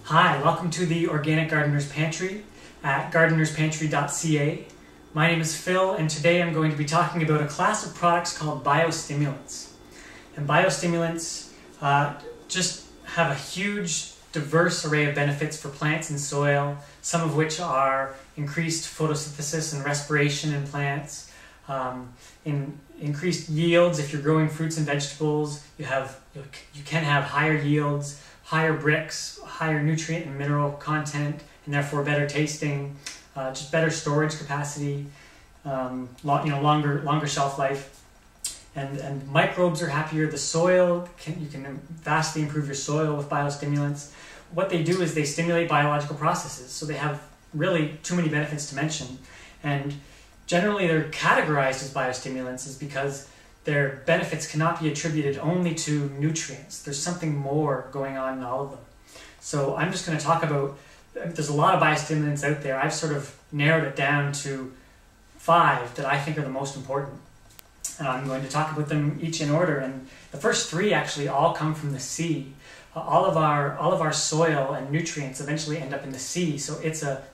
Hi, welcome to the Organic Gardener's Pantry at gardenerspantry.ca. My name is Phil, and today I'm going to be talking about a class of products called biostimulants. And biostimulants just have a huge, diverse array of benefits for plants and soil, some of which are increased photosynthesis and respiration in plants, increased yields. If you're growing fruits and vegetables, you can have higher yields, higher bricks, higher nutrient and mineral content, and therefore better tasting, just better storage capacity, longer shelf life, and microbes are happier. The soil you can vastly improve your soil with biostimulants. What they do is they stimulate biological processes, so they have really too many benefits to mention, and generally they're categorized as biostimulants is because their benefits cannot be attributed only to nutrients. There's something more going on in all of them. So I'm just going to talk about, there's a lot of biostimulants out there. I've sort of narrowed it down to 5 that I think are the most important. And I'm going to talk about them each in order. And the first 3 actually all come from the sea. All of our soil and nutrients eventually end up in the sea. So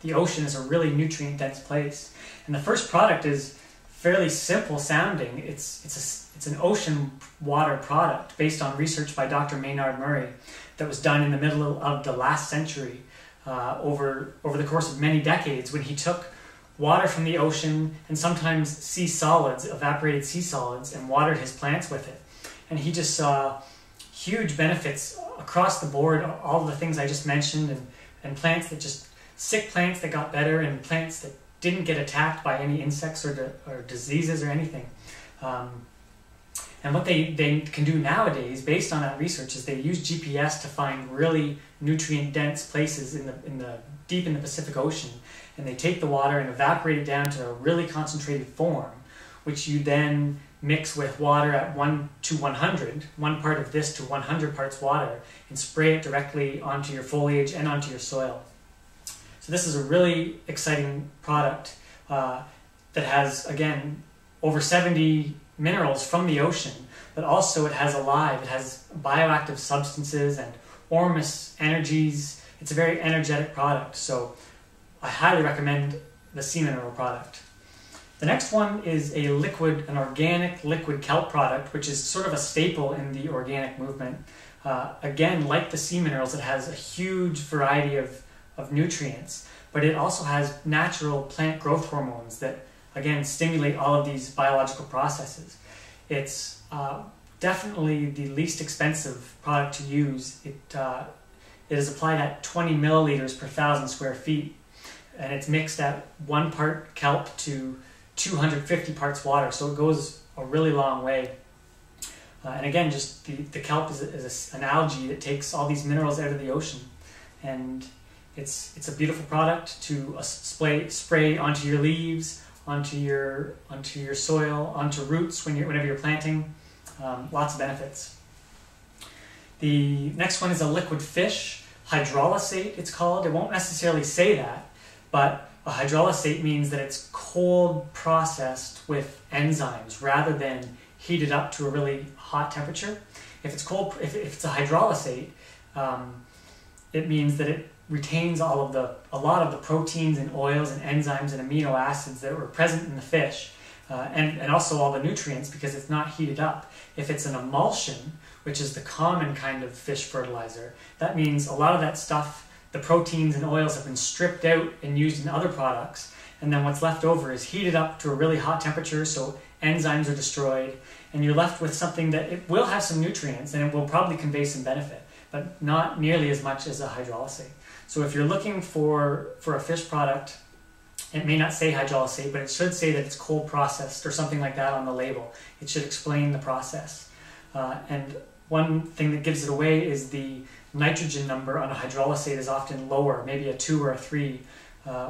the ocean is a really nutrient dense place. And the first product is fairly simple sounding. It's an ocean water product based on research by Dr. Maynard Murray that was done in the middle of the last century, over the course of many decades, when he took water from the ocean and sometimes sea solids, evaporated sea solids, and watered his plants with it. And he just saw huge benefits across the board, all the things I just mentioned, and plants that sick plants that got better, and plants that didn't get attacked by any insects or diseases or anything. And what they can do nowadays, based on that research, is they use GPS to find really nutrient-dense places deep in the Pacific Ocean, and they take the water and evaporate it down to a really concentrated form, which you then mix with water at 1 to 100, 1 part of this to 100 parts water, and spray it directly onto your foliage and onto your soil. So this is a really exciting product that has, again, over 70 minerals from the ocean, but also it has bioactive substances and ormus energies. It's a very energetic product, so I highly recommend the sea mineral product. The next one is an organic liquid kelp product, which is sort of a staple in the organic movement. Again, like the sea minerals, it has a huge variety of nutrients, but it also has natural plant growth hormones that, again, stimulate all of these biological processes. It's definitely the least expensive product to use. It is applied at 20 milliliters per 1,000 square feet, and it's mixed at 1 part kelp to 250 parts water, so it goes a really long way. And again, just the kelp is an algae that takes all these minerals out of the ocean, and it's a beautiful product to spray onto your leaves, onto your soil, onto roots whenever you're planting. Lots of benefits. The next one is a liquid fish, hydrolysate it's called. It won't necessarily say that, but a hydrolysate means that it's cold processed with enzymes rather than heated up to a really hot temperature. If it's if it's a hydrolysate, it means that it retains a lot of the proteins and oils and enzymes and amino acids that were present in the fish, and also all the nutrients, because it's not heated up. If it's an emulsion, which is the common kind of fish fertilizer, that means a lot of that stuff, the proteins and oils, have been stripped out and used in other products, and then what's left over is heated up to a really hot temperature, so enzymes are destroyed, and you're left with something that it will have some nutrients and it will probably convey some benefit, but not nearly as much as a hydrolysate. So if you're looking for a fish product, it may not say hydrolysate, but it should say that it's cold processed or something like that on the label. It should explain the process. And one thing that gives it away is the nitrogen number on a hydrolysate is often lower, maybe a 2 or a 3,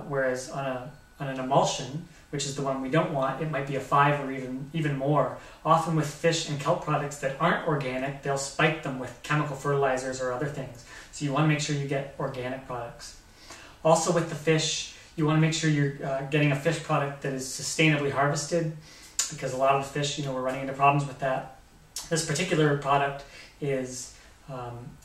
whereas on an emulsion, which is the one we don't want, it might be a 5 or even more. Often with fish and kelp products that aren't organic, they'll spike them with chemical fertilizers or other things. So you want to make sure you get organic products. Also with the fish, you want to make sure you're getting a fish product that is sustainably harvested, because a lot of the fish, we're running into problems with that. This particular product is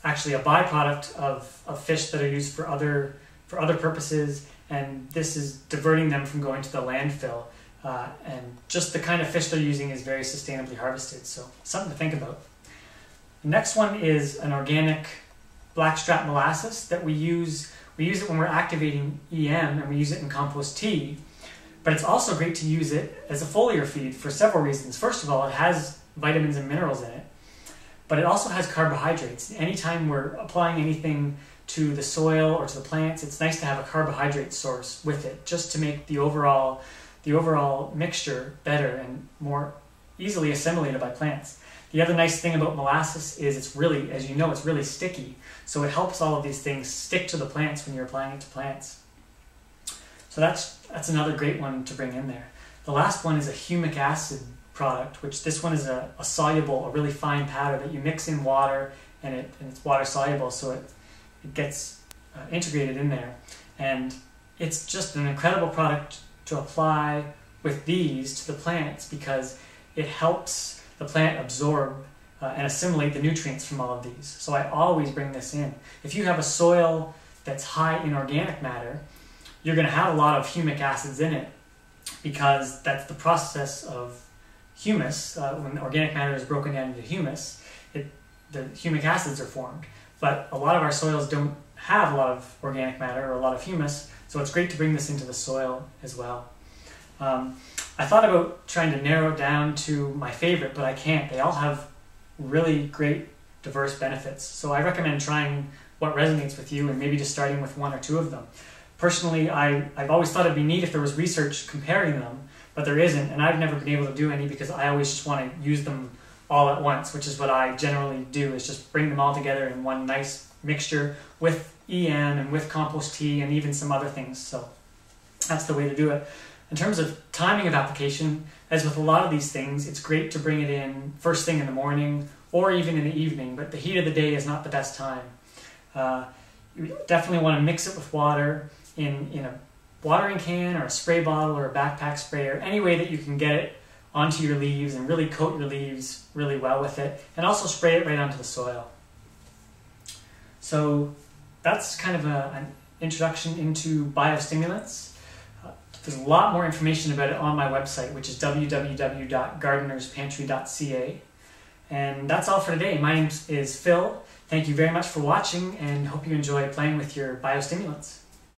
actually a byproduct of fish that are used for other purposes, and this is diverting them from going to the landfill. And just the kind of fish they're using is very sustainably harvested, so something to think about. The next one is an organic blackstrap molasses that we use. We use it when we're activating EM, and we use it in compost tea, but it's also great to use it as a foliar feed for several reasons. First of all, it has vitamins and minerals in it, but it also has carbohydrates. Anytime we're applying anything to the soil or to the plants, it's nice to have a carbohydrate source with it, just to make the overall mixture better and more easily assimilated by plants. The other nice thing about molasses is it's really, as you know, it's really sticky. So it helps all of these things stick to the plants when you're applying it to plants. So that's another great one to bring in there. The last one is a humic acid product, which this one is a soluble, a really fine powder that you mix in water, and it's water soluble, so it gets integrated in there. And it's just an incredible product to apply with these to the plants because it helps the plant absorb and assimilate the nutrients from all of these. So I always bring this in. If you have a soil that's high in organic matter, you're going to have a lot of humic acids in it because that's the process of humus. When organic matter is broken down into humus, the humic acids are formed. But a lot of our soils don't have a lot of organic matter or a lot of humus, so it's great to bring this into the soil as well. I thought about trying to narrow it down to my favorite, but I can't. They all have really great diverse benefits. So I recommend trying what resonates with you and maybe just starting with one or two of them. Personally, I've always thought it'd be neat if there was research comparing them, but there isn't, and I've never been able to do any because I always just want to use them all at once, which is what I generally do, is just bring them all together in one nice mixture with EM and with compost tea and even some other things. So that's the way to do it. In terms of timing of application, as with a lot of these things, it's great to bring it in first thing in the morning or even in the evening, but the heat of the day is not the best time. You definitely want to mix it with water in a watering can or a spray bottle or a backpack spray, or any way that you can get it onto your leaves and really coat your leaves really well with it, and also spray it right onto the soil. So that's kind of an introduction into biostimulants. There's a lot more information about it on my website, which is www.gardenerspantry.ca. And that's all for today. My name is Phil. Thank you very much for watching, and hope you enjoy playing with your biostimulants.